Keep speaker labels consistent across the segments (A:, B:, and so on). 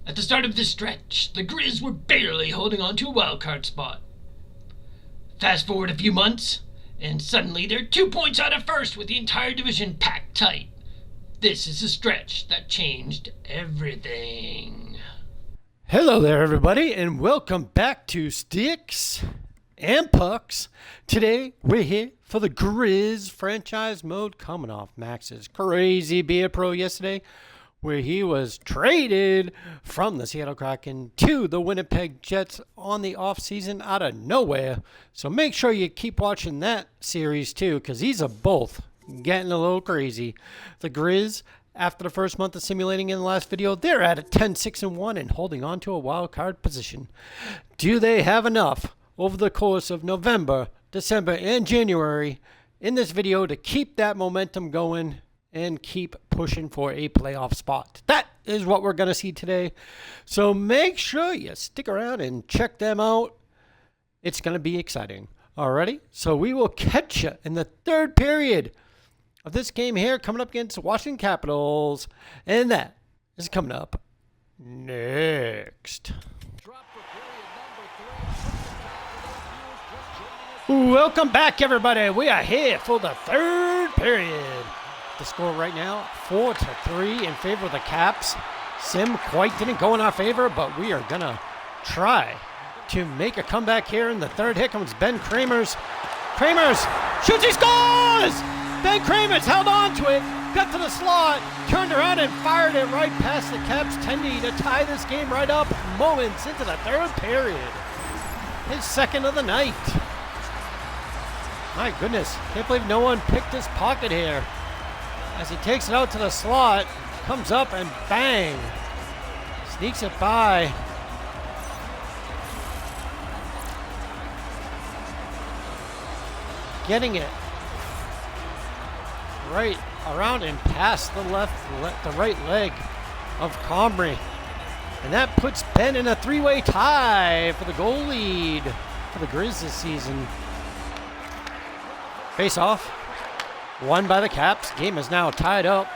A: At the start of this stretch, the Griz were barely holding on to a wildcard spot. Fast forward a few months, and suddenly they're 2 points out of first with the entire division packed tight. This is a stretch that changed everything.
B: Hello there, everybody, and welcome back to Stix and Pucks. Today, we're here for the Griz Franchise Mode, coming off Max's crazy beer pro yesterday, where he was traded from the Seattle Kraken to the Winnipeg Jets on the offseason out of nowhere. So make sure you keep watching that series too, because these are both getting a little crazy. The Griz, after the first month of simulating in the last video, they're at a 10-6-1 and holding on to a wild card position. Do they have enough over the course of November, December, and January in this video to keep that momentum going and keep pushing for a playoff spot? That is what we're going to see today. So make sure you stick around and check them out. It's going to be exciting. Alrighty, so we will catch you in the third period of this game here, coming up against the Washington Capitals. And that is coming up next. Welcome back, everybody. We are here for the third period. The score right now, 4-3 in favor of the Caps. Sim quite didn't go in our favor, but we are going to try to make a comeback here in the third. Here comes Ben Kramers. Kramers shoots, he scores! Ben Kramers held on to it, got to the slot, turned around and fired it right past the Caps' tendy to tie this game right up moments into the third period. His second of the night. My goodness, can't believe no one picked his pocket here. As he takes it out to the slot, comes up and bang, sneaks it by. Getting it right around and past the right leg of Comrie. And that puts Ben in a three-way tie for the goal lead for the Griz this season. Face off. Won by the Caps. Game is now tied up.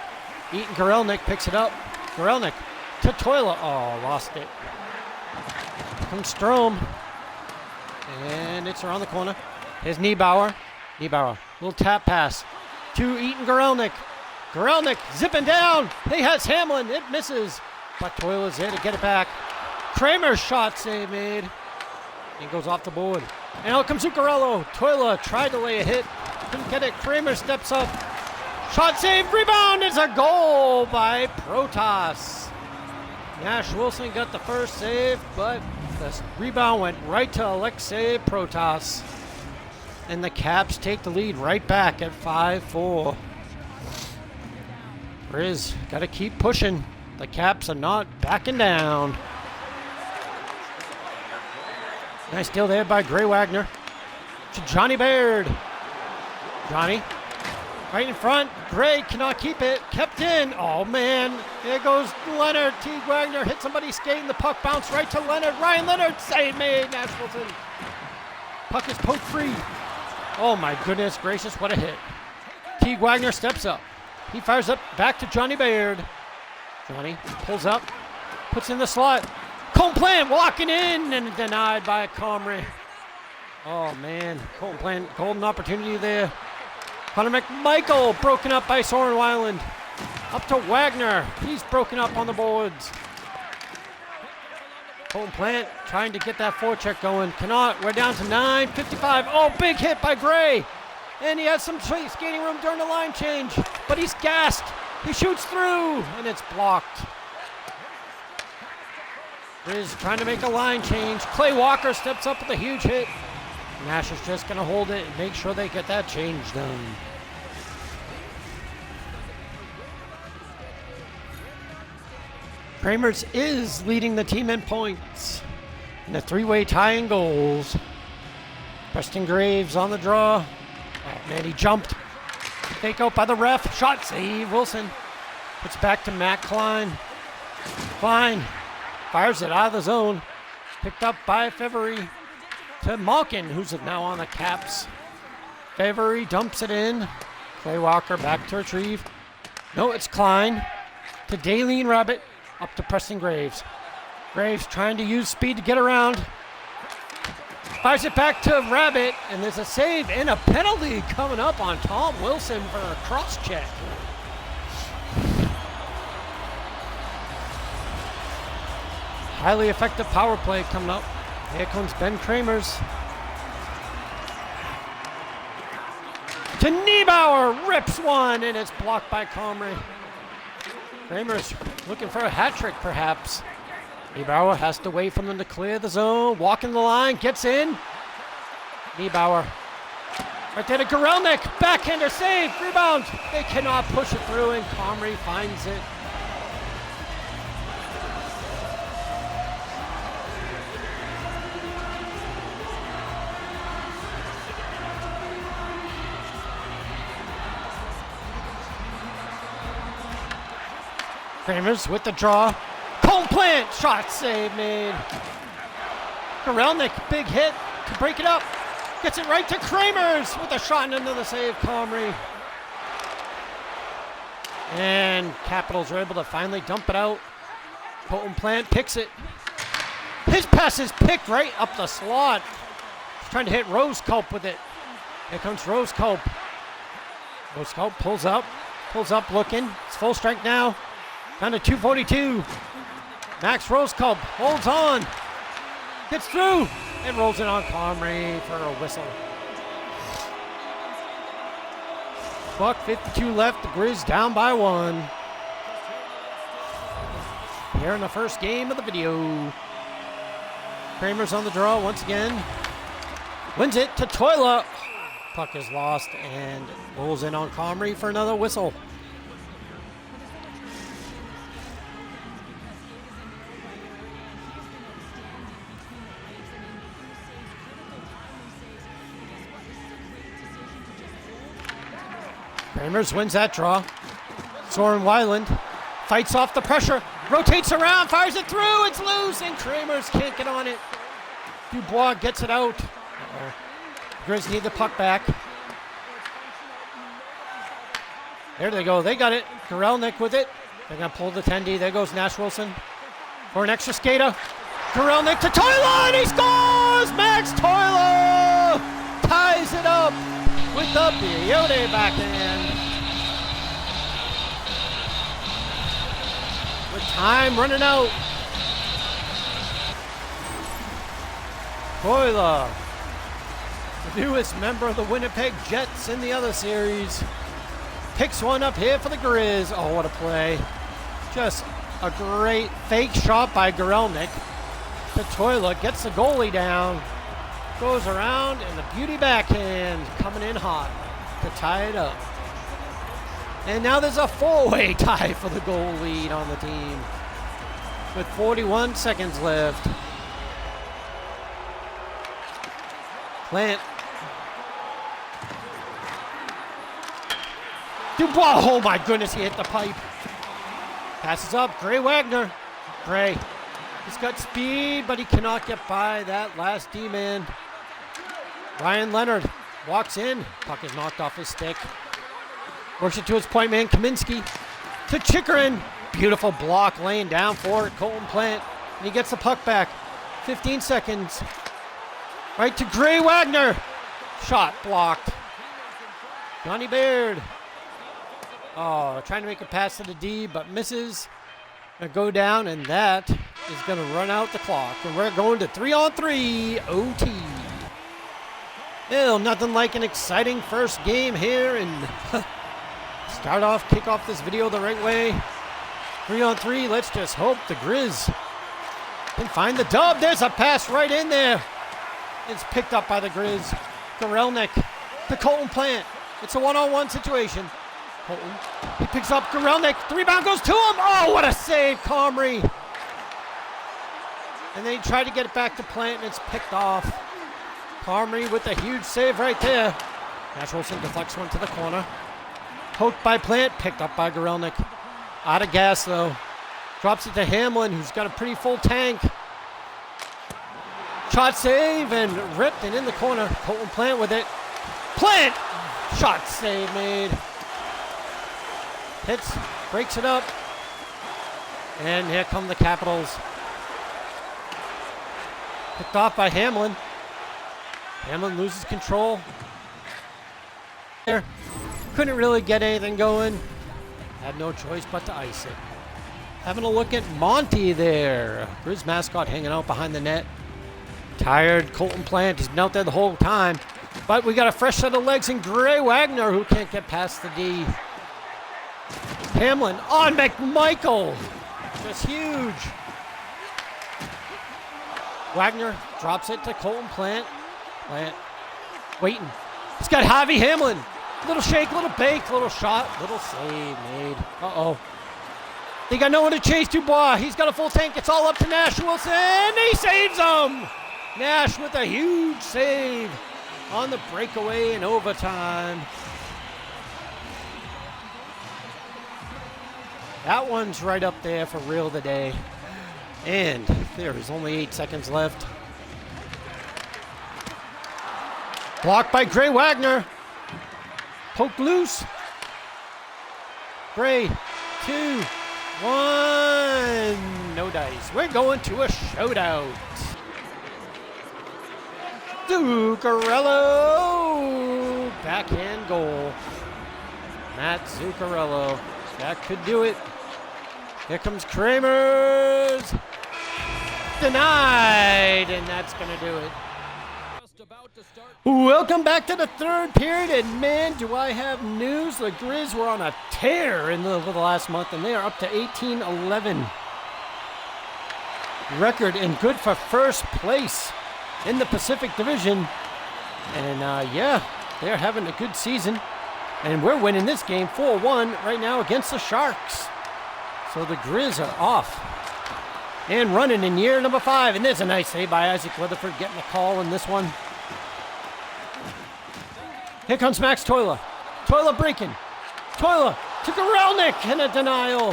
B: Eaton Gorelnik picks it up. Gorelnik to Toila. Oh, lost it. Comes Strome. And it's around the corner. Here's Niebauer. Niebauer. Little tap pass to Eaton Gorelnik. Gorelnik zipping down. He has Hamlin. It misses. But Toila's there to get it back. Kramer's shot save made. It goes off the board. And out comes Zuccarello. Toila tried to lay a hit. Couldn't get it. Kramer steps up. Shot save. Rebound. It's a goal by Protas. Nash Wilson got the first save, but the rebound went right to Alexei Protas. And the Caps take the lead right back at 5-4. Griz got to keep pushing. The Caps are not backing down. Nice steal there by Gray Wagner to Johnny Baird. Johnny, right in front. Gray cannot keep it. Kept in. Oh, man. There goes Leonard. T. Wagner hit somebody skating. The puck bounced right to Leonard. Ryan Leonard, save made. Nash Wilson. Puck is poked free. Oh, my goodness gracious. What a hit. T. Wagner steps up. He fires up back to Johnny Baird. Johnny pulls up. Puts in the slot. Colton Plant walking in and denied by Comrie. Oh, man. Colton Plant, golden opportunity there. Connor McMichael broken up by Soren Weiland. Up to Wagner. He's broken up on the boards. Colton Plant trying to get that forecheck going. Cannot. We're down to 9:55. Oh, big hit by Gray. And he has some skating room during the line change. But he's gassed. He shoots through. And it's blocked. Griz trying to make a line change. Clay Walker steps up with a huge hit. Nash is just going to hold it and make sure they get that change done. Kramers is leading the team in points in a three-way tie in goals. Preston Graves on the draw. Oh, man, he jumped. Fake out by the ref. Shot save. Wilson puts back to Matt Klein. Klein fires it out of the zone. Picked up by Fevery. To Malkin, who's now on the Caps. Fevery dumps it in. Clay Walker back to retrieve. No, it's Klein. To Daleen Rabbit. Up to Preston Graves. Graves trying to use speed to get around. Fires it back to Rabbit, and there's a save and a penalty coming up on Tom Wilson for a cross check. Highly effective power play coming up. Here comes Ben Kramers. To Niebauer, rips one, and it's blocked by Comrie. Kramers looking for a hat trick, perhaps. Niebauer has to wait for them to clear the zone, walking the line, gets in. Niebauer. Right there to Gorelnik, backhander save, rebound. They cannot push it through, and Comrie finds it. Kramers with the draw. Cone plant, shot save made. Gorelnik, big hit to break it up. Gets it right to Kramers with a shot and another save, Comrie. And Capitals are able to finally dump it out. Colton Plant picks it. His pass is picked right up the slot. He's trying to hit Rose Culp with it. Here comes Rose Culp. Rose Culp pulls up looking. It's full strength now. Down to 242. Max Roseculp holds on. Gets through and rolls it on Comrie for a whistle. $1:52 left. The Griz down by 1. Here in the first game of the video. Kramers on the draw once again. Wins it to Toila. Puck is lost and rolls in on Comrie for another whistle. Kramers wins that draw. Soren Weiland fights off the pressure, rotates around, fires it through, it's loose, and Kramers can't get on it. Dubois gets it out. Griz need the puck back. There they go, they got it. Gorelnik with it. They're gonna pull the tendy. There goes Nash Wilson for an extra skater. Gorelnik to Toila, and he scores! Max Toila ties it up with the beauty backhand. With time running out. Toila, the newest member of the Winnipeg Jets in the other series, picks one up here for the Griz. Oh, what a play. Just a great fake shot by Gorelnik. The Toila gets the goalie down. Goes around, and the beauty backhand coming in hot to tie it up. And now there's a 4-way tie for the goal lead on the team with 41 seconds left. Plant. Dubois, oh my goodness, he hit the pipe. Passes up, Gray Wagner. Gray, he's got speed, but he cannot get by that last D-man. Ryan Leonard walks in. Puck is knocked off his stick. Works it to his point man, Kaminsky. To Chikrin. Beautiful block laying down for it. Colton Plant. And he gets the puck back. 15 seconds. Right to Gray Wagner. Shot blocked. Johnny Baird. Oh, trying to make a pass to the D, but misses. Gonna go down, and that is gonna run out the clock. And we're going to 3-on-3 OT. Well, nothing like an exciting first game here, and kick off this video the right way. 3-on-3, let's just hope the Griz can find the dub. There's a pass right in there. It's picked up by the Griz. Gorelnik to Colton Plant. It's a one-on-one situation. Colton, he picks up Gorelnik. The rebound goes to him. Oh, what a save, Comrie. And then he tried to get it back to Plant, and it's picked off. Comrie with a huge save right there. Nash Wilson deflects one to the corner. Poked by Plant, picked up by Gorelnik. Out of gas though. Drops it to Hamlin, who's got a pretty full tank. Shot save and ripped and in the corner. Colton Plant with it. Plant! Shot save made. Hits, breaks it up. And here come the Capitals. Picked off by Hamlin. Hamlin loses control. There. Couldn't really get anything going. Had no choice but to ice it. Having a look at Monty there. Griz mascot hanging out behind the net. Tired Colton Plant. He's been out there the whole time. But we got a fresh set of legs in Gray Wagner, who can't get past the D. Hamlin on McMichael. Just huge. Wagner drops it to Colton Plant. Plant waiting. He's got Javi Hamlin. Little shake, little bake, little shot, little save made. Uh-oh. They got no one to chase Dubois. He's got a full tank. It's all up to Nash Wilson. He saves him. Nash with a huge save on the breakaway in overtime. That one's right up there for real today. And there is only 8 seconds left. Blocked by Gray Wagner. Poked loose. Gray, 2, 1. No dice. We're going to a shootout. Zuccarello. Backhand goal. Matt Zuccarello. That could do it. Here comes Kramer's. Denied, and that's going to do it. Welcome back to the third period, and man, do I have news. The Griz were on a tear in the last month, and they are up to 18-11 record and good for first place in the Pacific Division. And yeah, they're having a good season, and we're winning this game 4-1 right now against the Sharks. So the Griz are off and running in year number 5, and there's a nice save by Isaac Weatherford getting a call in this one. Here comes Max Toila. Toila breaking. Toila to Gorelnik and a denial.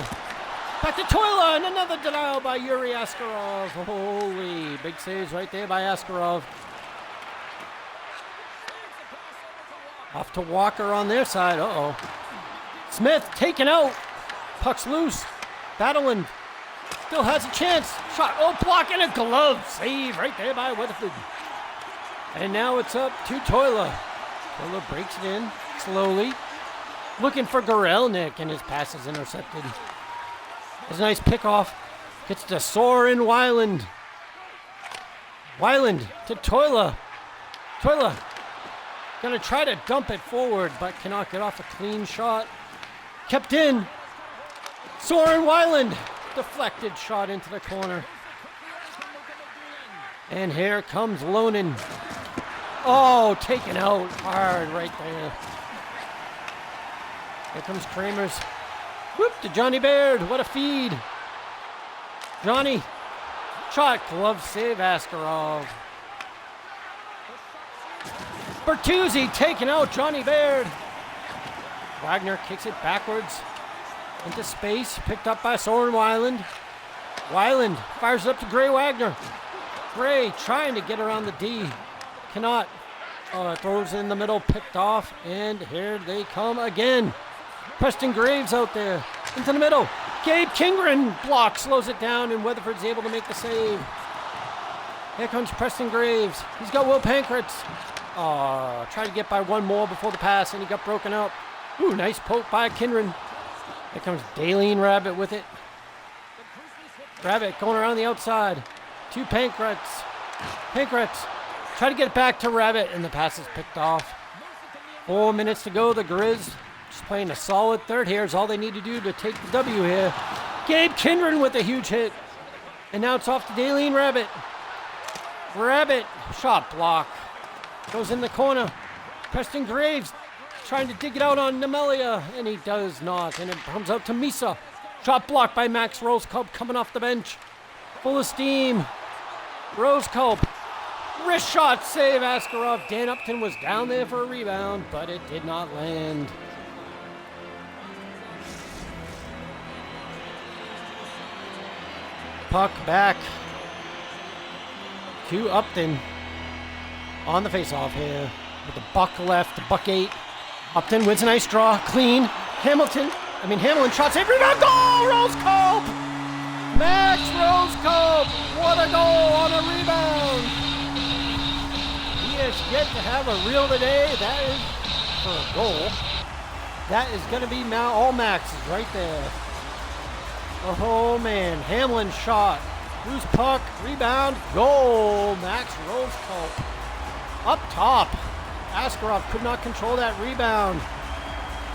B: Back to Toila and another denial by Yuri Askarov. Holy, big saves right there by Askarov. Off to Walker on their side. Uh-oh. Smith taken out. Puck's loose. Battling. Still has a chance. Shot. Oh, block and a glove. Save right there by Weatherford. And now it's up to Toila. Toila breaks it in slowly. Looking for Gorelnik, and his pass is intercepted. There's a nice pickoff. Gets to Soren Weiland. Weiland to Toila. Toila gonna try to dump it forward, but cannot get off a clean shot. Kept in. Soren Weiland. Deflected shot into the corner. And here comes Lonan. Oh, taken out hard right there. Here comes Kramer's. Whoop to Johnny Baird. What a feed. Johnny. Shot. Glove save Askarov. Bertuzzi taking out Johnny Baird. Wagner kicks it backwards into space. Picked up by Soren Weiland. Weiland fires it up to Gray Wagner. Gray trying to get around the D. Cannot. Throws in the middle, picked off, and here they come again. Preston Graves out there into the middle. Gabe Kingren blocks, slows it down, and Weatherford's able to make the save. Here comes Preston Graves. He's got Will Pankratz. Tried to get by one more before the pass, and he got broken up. Ooh, nice poke by Kingren. Here comes Daleen Rabbit with it. Rabbit going around the outside to Pankratz. Pankratz. Try to get it back to Rabbit, and the pass is picked off. 4 minutes to go. The Griz just playing a solid third here is all they need to do to take the W here. Gabe Kindren with a huge hit. And now it's off to Daleen Rabbit. Rabbit, shot block. Goes in the corner. Preston Graves trying to dig it out on Nemelia, and he does not. And it comes out to Misa. Shot blocked by Max Rosecope coming off the bench. Full of steam. Rosecope. Wrist shot save Askarov. Dan Upton was down there for a rebound, but it did not land. Puck back to Upton on the faceoff here with the buck left, the buck 8. Upton wins a nice draw, clean. Hamlin shot save, rebound, goal! Rosecope! Max Rosecope! What a goal on a rebound! first yet to have a reel today. That is for a goal. That is going to be now all Max's right there. Oh man, Hamlin shot. Loose puck, rebound, goal. Max Roseculp up top. Askarov could not control that rebound.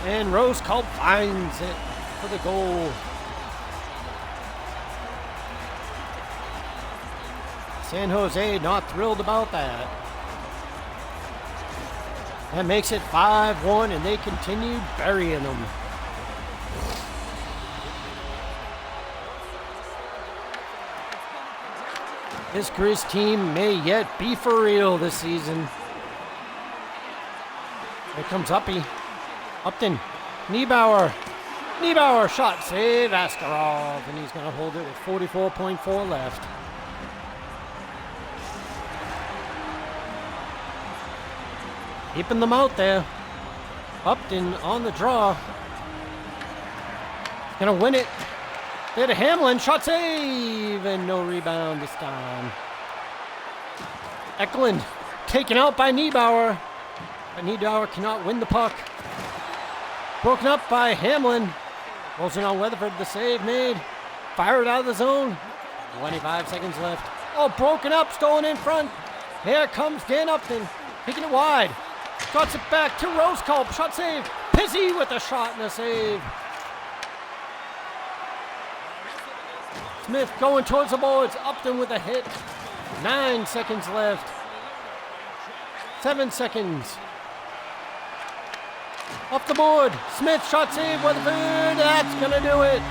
B: And Roseculp finds it for the goal. San Jose not thrilled about that. That makes it 5-1, and they continue burying them. This Griz team may yet be for real this season. Here comes Uppy. Upton. Niebauer. Niebauer shot save. Askarov. And he's going to hold it with 44.4 left. Keeping them out there. Upton on the draw. Going to win it. There to Hamlin. Shot save. And no rebound this time. Eklund taken out by Niebauer. But Niebauer cannot win the puck. Broken up by Hamlin. Rolls in on Weatherford. The save made. Fired out of the zone. 25 seconds left. Oh, broken up. Stolen in front. Here comes Dan Upton. Taking it wide. Shots it back to Roseculp. Shot save. Pizzy with the shot and the save. Smith going towards the boards. Upton with a hit. 9 seconds left. 7 seconds. Off the board. Smith shot save. Weatherford. That's going to do it.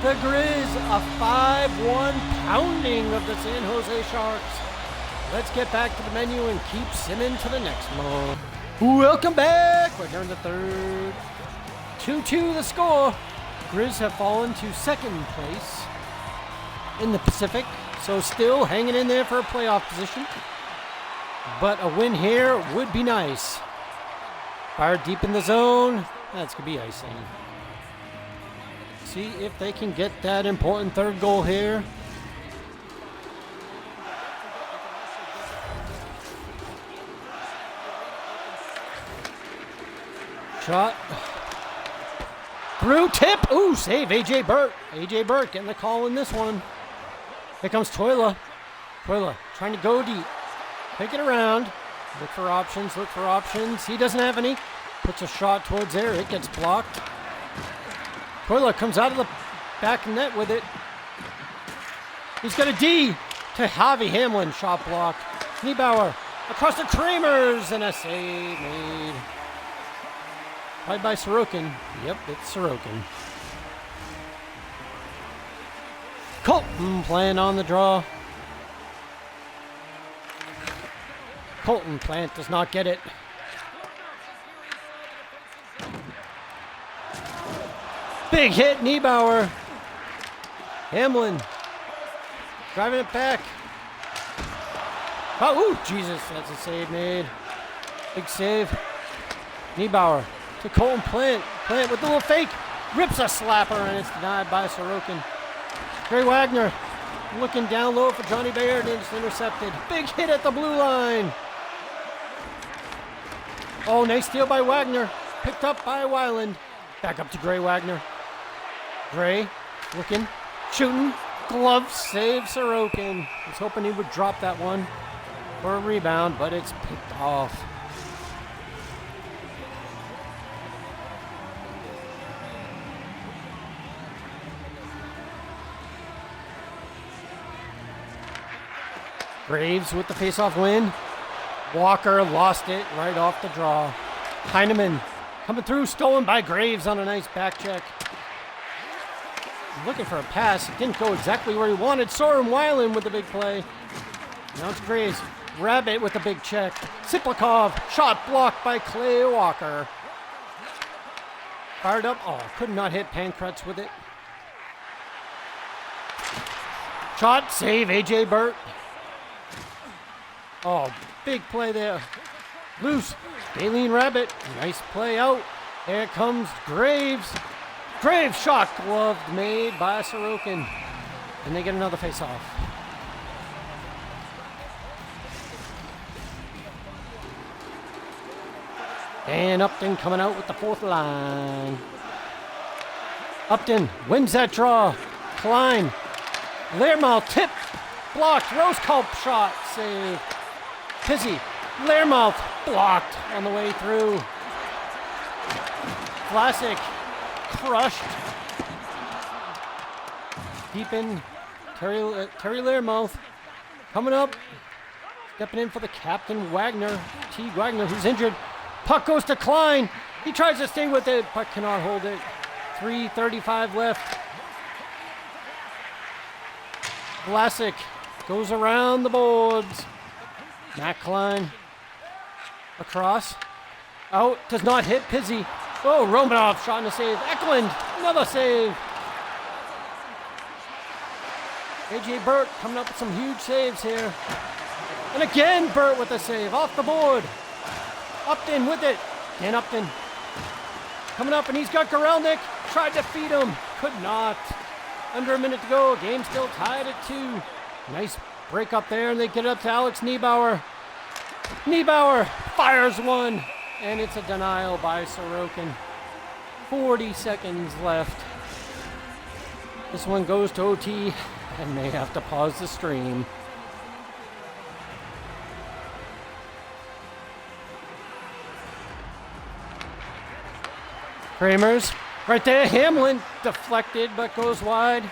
B: The Griz a 5-1 pounding of the San Jose Sharks. Let's get back to the menu and keep simming to the next mode. Welcome back. We're here in the third. 2-2 the score. Griz have fallen to second place in the Pacific, so still hanging in there for a playoff position. But a win here would be nice. Fired deep in the zone. That's going to be icing. See if they can get that important third goal here. Shot. Through tip. Ooh, save AJ Burt. AJ Burt getting the call in this one. Here comes Toila. Toila trying to go deep. Take it around. Look for options. Look for options. He doesn't have any. Puts a shot towards there. It gets blocked. Toila comes out of the back net with it. He's got a D to Javi Hamlin. Shot blocked. Niebauer across the Kramers and a save made. Played by Sorokin. Yep, it's Sorokin. Colton playing on the draw. Colton Plant does not get it. Big hit, Niebauer. Hamlin driving it back. Oh, ooh, Jesus, that's a save made. Big save. Niebauer to Colton Plant. Plant with the little fake. Rips a slapper, and it's denied by Sorokin. Gray Wagner looking down low for Johnny Baird, and it's intercepted. Big hit at the blue line. Oh, nice steal by Wagner. Picked up by Weiland. Back up to Gray Wagner. Gray looking, shooting. Glove save Sorokin. Was hoping he would drop that one for a rebound, but it's picked off. Graves with the faceoff win. Walker lost it right off the draw. Heineman coming through, stolen by Graves on a nice back check. Looking for a pass. It didn't go exactly where he wanted. Soren Weiland with the big play. Now it's Graves. Rabbit with the big check. Siplikov. Shot blocked by Clay Walker. Fired up. Oh, could not hit Pankratz with it. Shot. Save AJ Burt. Oh, big play there. Loose. Baleen Rabbit. Nice play out. There comes Graves. Graves shot gloved made by Sorokin. And they get another face-off. And Upton coming out with the fourth line. Upton wins that draw. Klein. Learmouth tipped. Blocked. Roseculp shot. Save. Pizzy. Learmouth blocked on the way through. Classic. Crushed. Deep in. Terry Learmouth coming up. Stepping in for the captain, Wagner. T. Wagner, who's injured. Puck goes to Klein. He tries to stay with it, but cannot hold it. 3:35 left. Vlasic goes around the boards. Matt Klein across. Out. Does not hit Pizzy. Oh, Romanov shot and a save. Eklund, another save. A.J. Burt coming up with some huge saves here. And again, Burt with a save. Off the board. Upton with it. Dan Upton coming up, and he's got Gorelnik. Tried to feed him. Could not. Under a minute to go. Game still tied at 2. Nice break up there, and they get it up to Alex Niebauer. Niebauer fires one, and it's a denial by Sorokin. 40 seconds left. This one goes to OT, and may have to pause the stream. Kramers, right there. Hamlin deflected, but goes wide.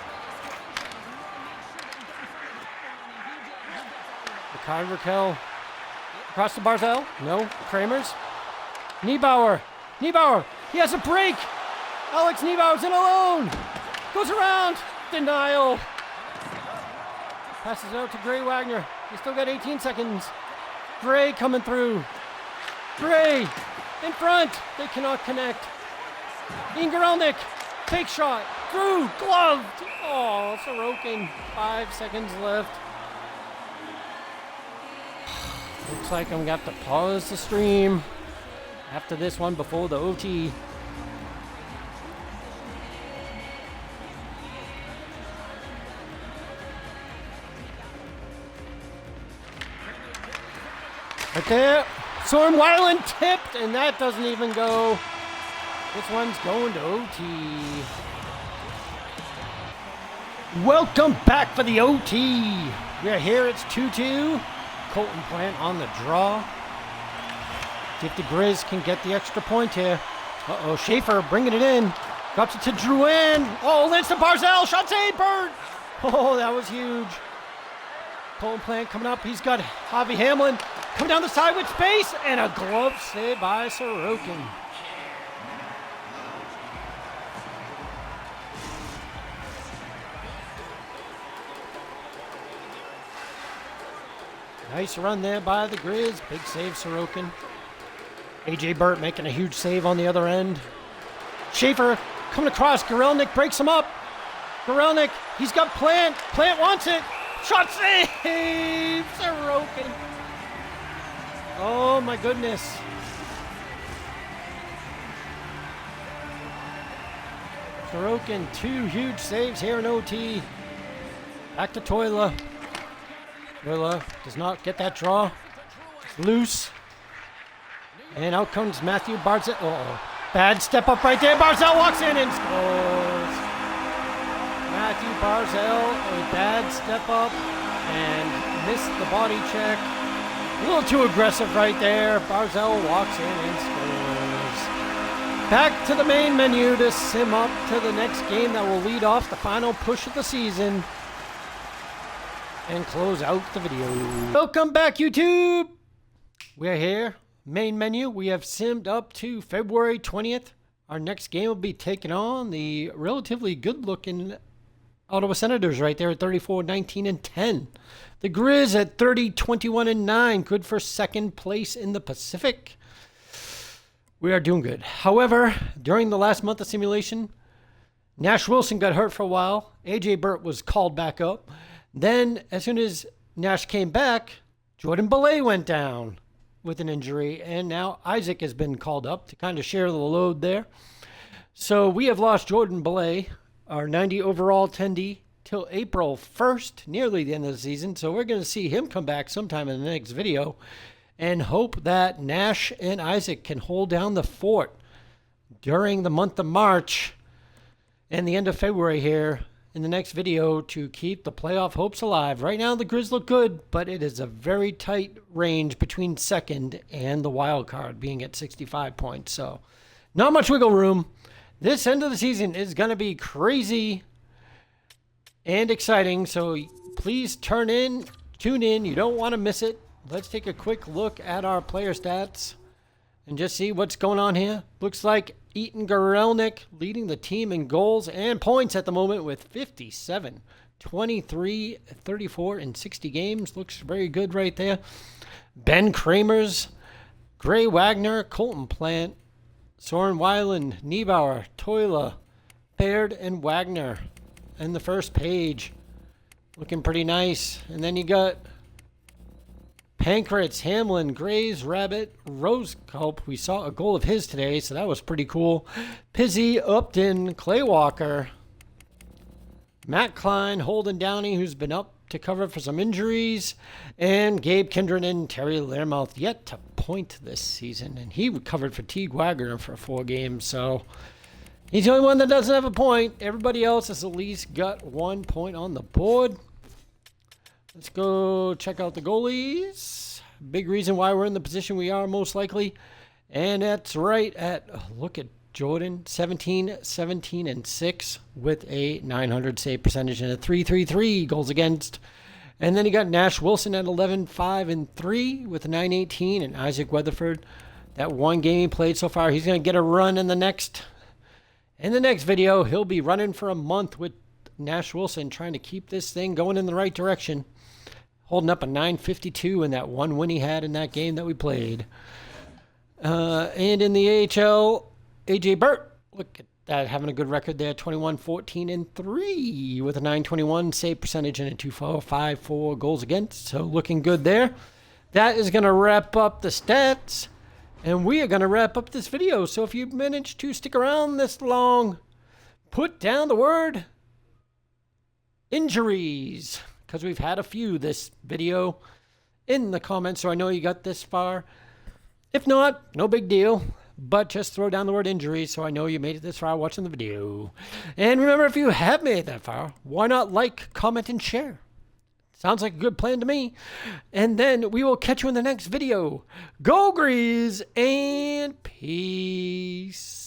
B: Rickard Raquel across the Barzell. No. Kramers. Niebauer. Niebauer. He has a break. Alex Niebauer's in alone. Goes around. Denial. Passes it out to Gray Wagner. He's still got 18 seconds. Gray coming through. Gray in front. They cannot connect. Ingerelnik, fake shot, through, gloved. Oh, Sorokin, 5 seconds left. Looks like I'm going to have to pause the stream after this one before the OT. Right there, Soren Weiland tipped, and that doesn't even go. This one's going to OT. Welcome back for the OT. We're here, it's 2-2. Colton Plant on the draw. See if the Griz can get the extra point here. Uh-oh, Schaefer bringing it in. Drops it to Drouin. Oh, lands to Barzell. Shot save, Bird. Oh, that was huge. Colton Plant coming up. He's got Javi Hamlin coming down the side with space. And a glove save by Sorokin. Nice run there by the Griz. Big save, Sorokin. A.J. Burt making a huge save on the other end. Schaefer coming across. Gorelnik breaks him up. Gorelnik, he's got Plant. Plant wants it. Shot save! Sorokin. Oh, my goodness. Sorokin, 2 huge saves here in OT. Back to Toila. Toila does not get that draw. It's loose. And out comes Matthew Barzell. Uh-oh. Bad step up right there. Barzell walks in and scores. Matthew Barzell, a bad step up and missed the body check. A little too aggressive right there. Barzell walks in and scores. Back to the main menu to sim up to the next game that will lead off the final push of the season and close out the video. Welcome back, YouTube. We're here. Main menu. We have simmed up to February 20th. Our next game will be taking on the relatively good-looking Ottawa Senators right there at 34-19-10. The Griz at 30-21-9. Good for second place in the Pacific. We are doing good. However, during the last month of simulation, Nash Wilson got hurt for a while. A.J. Burt was called back up. Then, as soon as Nash came back, Jordan Belay went down with an injury, and now Isaac has been called up to kind of share the load there. So we have lost Jordan Belay, our 90 overall attendee, till April 1st, nearly the end of the season. So we're going to see him come back sometime in the next video. and hope that Nash and Isaac can hold down the fort during the month of March and the end of February here in the next video to keep the playoff hopes alive. Right now, the Griz look good, but it is a very tight range between second and the wild card being at 65 points. So not much wiggle room. This end of the season is going to be crazy and exciting. So please tune in. You don't want to miss it. Let's take a quick look at our player stats and just see what's going on here. Looks like Eaton Gorelnik leading the team in goals and points at the moment with 57, 23, 34 in 60 games. Looks very good right there. Ben Kramers, Gray Wagner, Colton Plant, Soren Weiland, Niebauer, Toila, Baird, and Wagner. And the first page looking pretty nice. And then you got Pankratz, Hamlin, Grays, Rabbit, Roseculp. We saw a goal of his today, so that was pretty cool. Pizzy, Upton, Clay Walker, Matt Klein, Holden Downey, who's been up to cover for some injuries, and Gabe Kindred and Terry Learmouth yet to point this season. And he covered for Teague Wagner for 4 games, so he's the only one that doesn't have a point. Everybody else has at least got 1 point on the board. Let's go check out the goalies. Big reason why we're in the position we are, most likely. And that's right at, look at Jordan, 17, 17, and 6 with a 900 save percentage and a 3.33 goals against. And then you got Nash Wilson at 11, 5, and 3 with a 9.18. And Isaac Weatherford, that one game he played so far, he's going to get a run in the next video. He'll be running for a month with Nash Wilson, trying to keep this thing going in the right direction. Holding up a 9.52 in that one win he had in that game that we played. And in the AHL, AJ Burt, look at that, having a good record there, 21, 14, and 3 with a 9.21 save percentage and a 2.54 goals against. So looking good there. That is going to wrap up the stats, and we are going to wrap up this video. So if you've managed to stick around this long, put down the word injuries, because we've had a few this video in the comments, so I know you got this far. If not, no big deal, but just throw down the word injury so I know you made it this far watching the video. And remember, if you have made it that far, why not like, comment, and share? Sounds like a good plan to me. And then we will catch you in the next video. Go Griz, and peace.